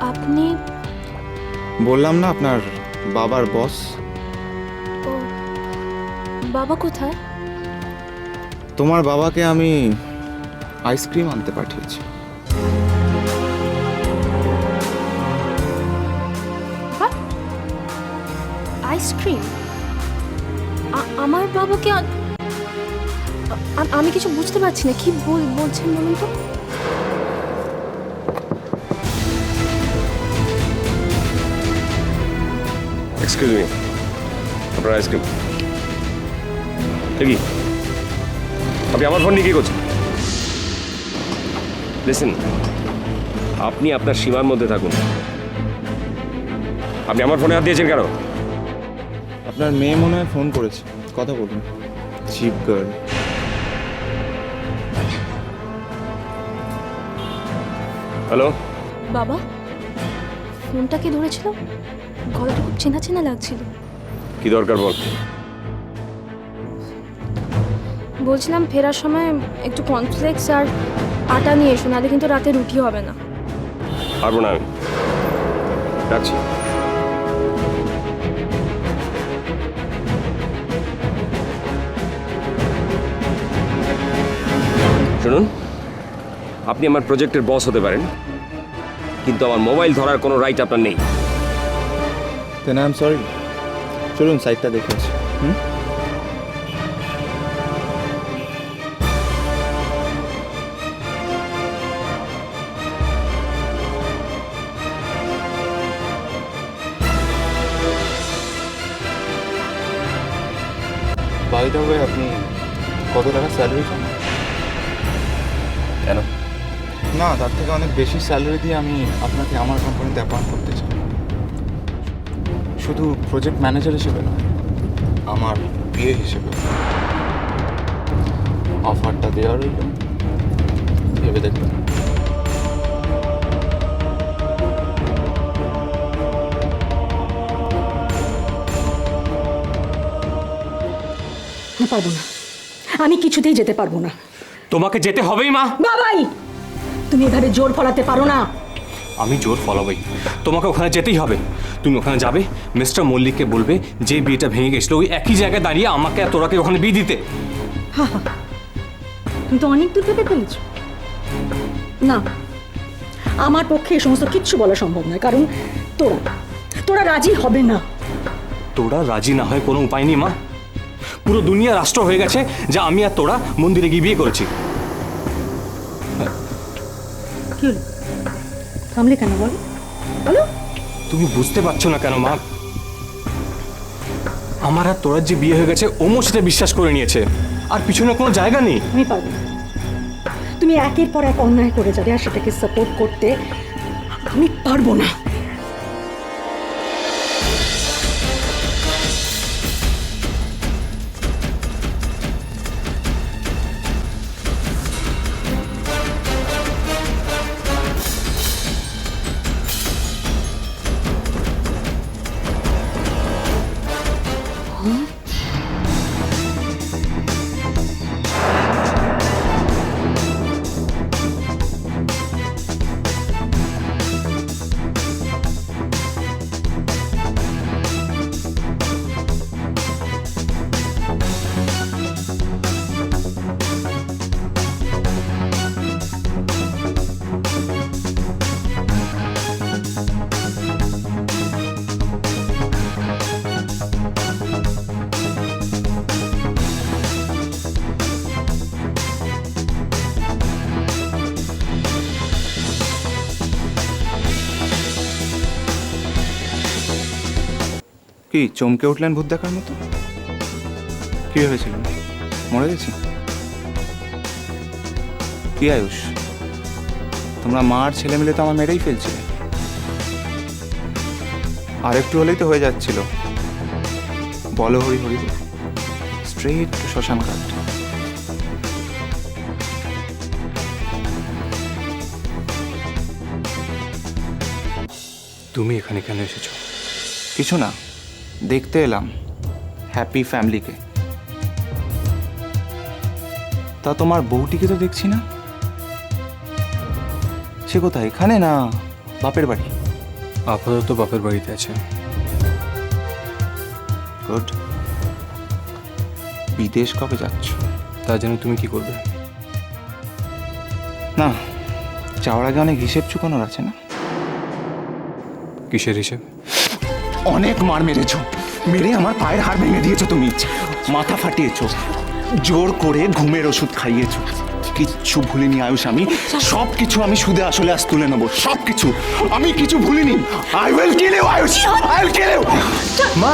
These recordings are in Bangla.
আপনি? বললাম না আপনার বাবার বস। ও, বাবা কোথায়? তোমার বাবাকে আমি আইসক্রিম আনতে পাঠিয়েছি। আইসক্রিম? আমার বাবাকে আমি কিছু বুঝতে পারছি না, কি বলছেন বলুন তো। এক্সকিউজ মি, আপনার আইসক্রিম দেখি। আপনি আমার ফোন নিয়ে কি করছেন? লিসেন, আপনি আপনার সীমার মধ্যে থাকুন। আপনি আমার ফোনে হাত দিয়েছেন কেন? আপনার মেয়ে মনে হয় ফোন করেছে, কথা বলুন। Chip girl. হ্যালো বাবা, ফোনটা কে ধরেছিল? গলাটা খুব চেনা চেনা লাগছিল। কি দরকার বল? বলছিলাম ফেরার সময় একটু কর্নফ্লেক্স আর আটা নিয়ে এসো, নাহলে কিন্তু রাতে রুটি হবে না। পারবো না আমি, রাখছি। শুনুন, আপনি আমার প্রজেক্টের বস হতে পারেন, কিন্তু আমার মোবাইল ধরার কোনো রাইট আপনার নেই। Then I am sorry. চলুন সাইডটা দেখে আসি। বাই দ্য ওয়ে, আপনি কত টাকা স্যালারি পান? কেন? না, তার থেকে অনেক বেশি স্যালারি দিয়ে আমি আপনাকে আমার কোম্পানিতে অ্যাপয়েন্ট করতে চাই। শুধু প্রজেক্ট ম্যানেজার হিসেবে নয়, আমার বিয়ে হিসেবে। অফারটা দেওয়া রইল, ভেবে দেখবেন। পারবো না, আমি কিছুতেই যেতে পারবো না। তোমাকে যেতে হবেই মা। বাবাই, তুমি এভাবে জোর ফলাতে পারো না। আমি জোর ফলাবই, তোমাকে ওখানে যেতেই হবে। তুমি ওখানে যাবে, মিস্টার মল্লিককে বলবে যে বিয়েটা ভেঙে গেছিল ওই একই জায়গায় দাঁড়িয়ে আমাকে আর তোরাকে ওখানে বিয়ে দিতে। হা হা, তুমি তো অনেক দূর ভেবে ফেলেছ। না, আমার পক্ষে এই সমস্ত কিচ্ছু বলা সম্ভব নয়, কারণ তোরা রাজি হবে না। তোরা রাজি না হয় কোনো উপায় নেই মা। পুরো দুনিয়া রাষ্ট্র হয়ে গেছে যা আমি আর তোরা মন্দিরে গিয়ে বিয়ে করেছি। কি হলো, থামলে কেন বলো বলো? তুমি বুঝতে পারছো না কেন মা? আমার আর তোরার যে বিয়ে হয়ে গেছে ওমো সেটা বিশ্বাস করে নিয়েছে, আর পিছনে কোনো জায়গা নেই। আমি পারবো না। তুমি একের পর এক অন্যায় করে যাবে আর সেটাকে সাপোর্ট করতে আমি পারবো না। কি চমকে উঠলেন ভূত দেখার মতো? কি ভেবেছিলেন মরে গেছি? কি আয়ুষ, তোমরা মা আর ছেলে মিলে তো আমার মেরেই ফেলছিলে। আর একটু হলেই তো হয়ে যাচ্ছিল। বলো হরি হরি, স্ট্রেট টু শ্মশান ঘাট। তুমি এখানে কেন এসেছো? কিছু না, দেখতে এলাম হ্যাপি ফ্যামিলিকে। তা তোমার বউটিকে তো দেখছি না। সে কোথায়? এখানে না বাপের বাড়ি? আপাতত বাপের বাড়িতে আছে। গুড। বিদেশ কবে যাচ্ছ? তার জন্য তুমি কি করবে? না, যাওয়ার আগে অনেক হিসেব চুকানোর আছে না? কিসের হিসেব? অনেক মার মেরেছো, মেরে আমার পায়ের হাড় ভেঙে দিয়েছো, তুমি মাথা ফাটিয়েছো, জোর করে ঘুমের ওষুধ খাইয়েছো। কিচ্ছু ভুলিনি আয়ুষ, আমি সব কিছু আমি সুদে আসলে আজ তুলে নেবো, সব কিছু আমি কিছু ভুলিনি। I will kill you Ayush, I will kill you. মা,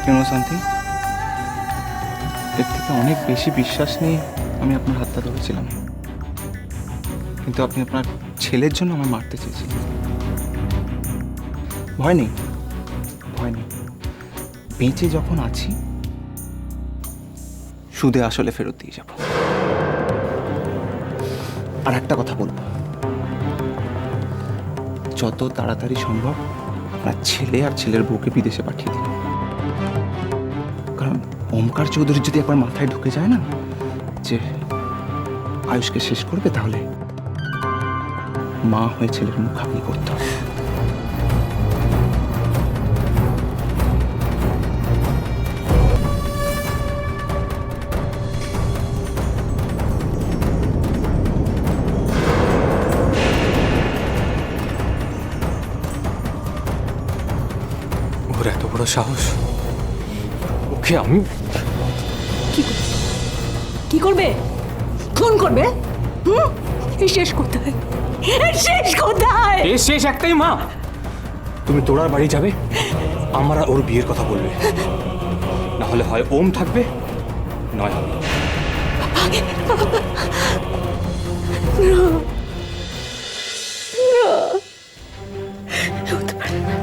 কেন শান্তি, এর থেকে অনেক বেশি বিশ্বাস নিয়ে আমি আপনার হাতটা ধরেছিলাম, কিন্তু আপনি আপনার ছেলের জন্য আমায় মারতে চেয়েছিলেন। ভয় নেই, ভয় নেই, বেঁচে যখন আছি সুদে আসলে ফেরত দিয়ে যাব। আর একটা কথা বলবো, যত তাড়াতাড়ি সম্ভব আপনার ছেলে আর ছেলের বউকে বিদেশে পাঠিয়ে দিন। কারণ ওমকার চৌধুরী যদি একবার মাথায় ঢুকে যায় না যে আয়ুষকে শেষ করবে, তাহলে মা হয়ে ছেলের মুখ আপনি করতে হবে। ওর এত বড় সাহস, ওকে আমি কি করবে? খুন করবে? হুম? এই শেষ কোথায়? এই শেষ কোথায়? এ শেষ একটাই মা, তুমি তোরার বাড়ি যাবে, আমরা ওর বিয়ের কথা বলবে, না হলে হয় ওম থাকবে নয় আমি। হতে পারে না।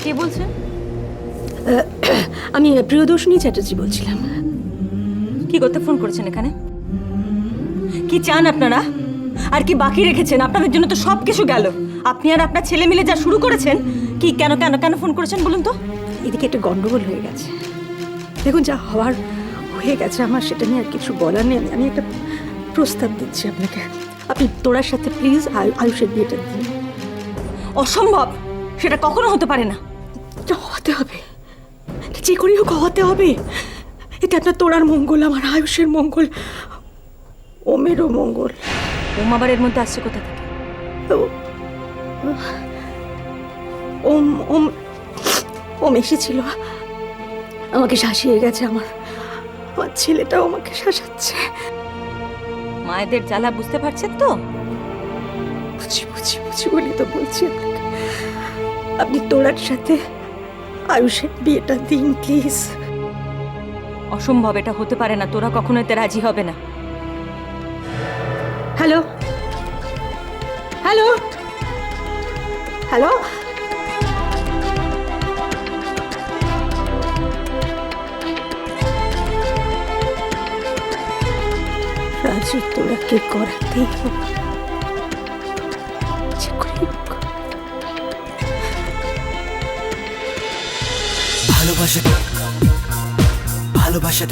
কে বলছেন? আমি প্রিয়দর্শিনী চ্যাটার্জি বলছিলাম। কি করতে ফোন করেছেন এখানে? কি চান আপনারা? আর কি বাকি রেখেছেন? আপনাদের জন্য তো সব কিছু গেল। আপনি আর আপনার ছেলে মিলে যা শুরু করেছেন, কি কেন কেন কেন ফোন করেছেন বলুন তো? এদিকে একটা গন্ডগোল হয়ে গেছে। দেখুন, যা হওয়ার হয়ে গেছে, আমার সেটা নিয়ে আর কিছু বলার নেই। আমি একটা প্রস্তাব দিচ্ছি আপনাকে। আপনি তোরার সাথে প্লিজ আয়ুষের বিয়েটা দিন। অসম্ভব, সেটা কখনো হতে পারে না। এটা হতে হবে, যে করেই হোক হতে হবে। এটা আপনার তোরার মঙ্গল, আমার আয়ুষের মঙ্গল, ওমেরও মঙ্গল। ওম আবার এর মধ্যে আসছে কোথা থেকে? ওম ওম ওম এসেছিল, আমাকে শাসিয়ে গেছে। আমার আমার ছেলেটাও আমাকে শাসাচ্ছে। মায়েদের জ্বালা বুঝতে পারছেন তো? বুঝি বুঝি বুঝি বলি তো বলছি আপনাকে। আপনি তোরার সাথে আয়ুষের বিয়েটা দিন প্লিজ। অসম্ভব, এটা হতে পারে না। তোরা কখনো এতে রাজি হবে না। হ্যালো হ্যালো হ্যালো, রাজি তোরাকে করাতেই হবে, যে করেই হোক। ভালোবাসা